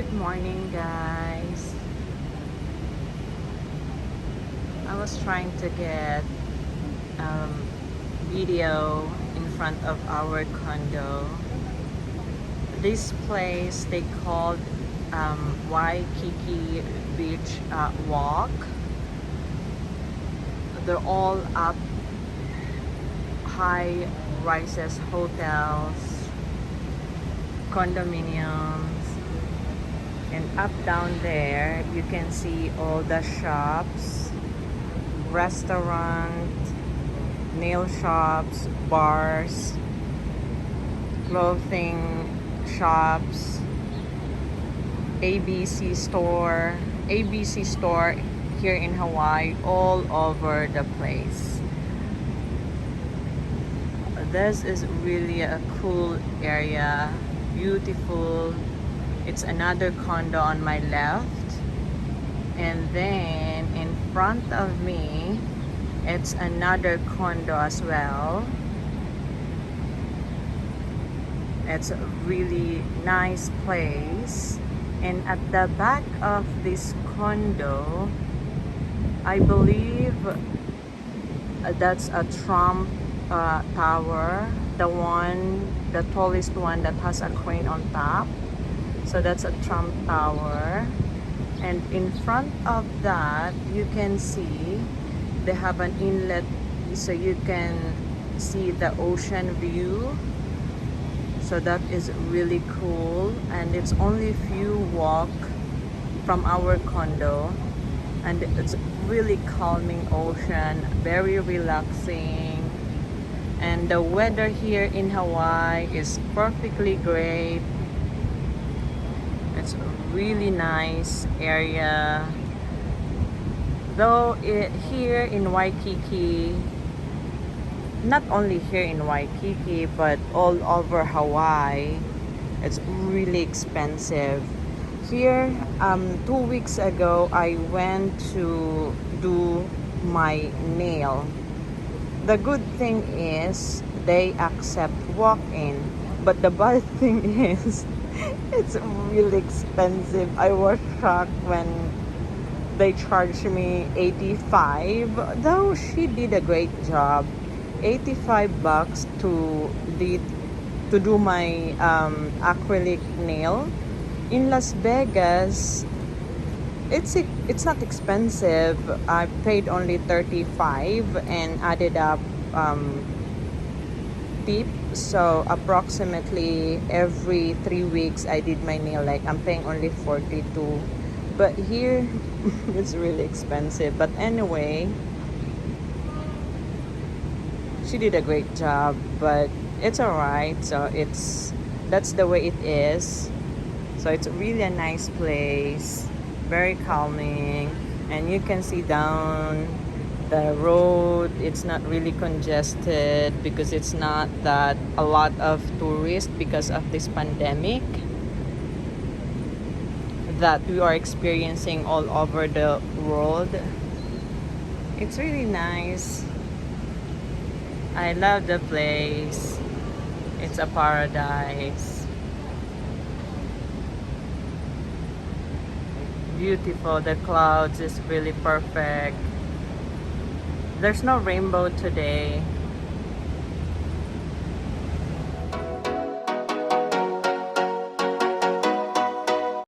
Good morning, guys. I was trying to get um, video in front of our condo. This place they called Waikiki Beach Walk. They're all up high rises hotels, condominiums, and up down there you can see all the shops, restaurant, nail shops, bars, clothing shops, ABC store, ABC store here in Hawaii, all over the place. This is really a cool area, beautiful. It's another condo on my left, and then in front of me it's another condo as well. It's a really nice place, and at the back of this condo I believe that's a Trump tower, the tallest one that has a crane on top. So that's a Trump tower, and in front of that you can see they have an inlet, so you can see the ocean view. So that is really cool, and it's only a few walk from our condo, and it's really calming ocean, very relaxing. And the weather here in Hawaii is perfectly great. It's a really nice area. Though here in Waikiki, not only here in Waikiki but all over Hawaii, it's really expensive. Here, 2 weeks ago, I went to do my nail. The good thing is they accept walk-in, but the bad thing is it's really expensive. I was shocked when they charged me 85, though she did a great job. 85 bucks to do my acrylic nail. In Las Vegas, it's not expensive. I paid only 35 and added up tip, so approximately every 3 weeks I did my nail. Like, I'm paying only 42, but here it's really expensive. But anyway, she did a great job, but it's alright. So that's the way it is. So it's really a nice place, very calming, and you can see down the road. It's not really congested because it's not that a lot of tourists because of this pandemic that we are experiencing all over the world. It's really nice. I love the place. It's a paradise. Beautiful. The clouds is really perfect. There's no rainbow today.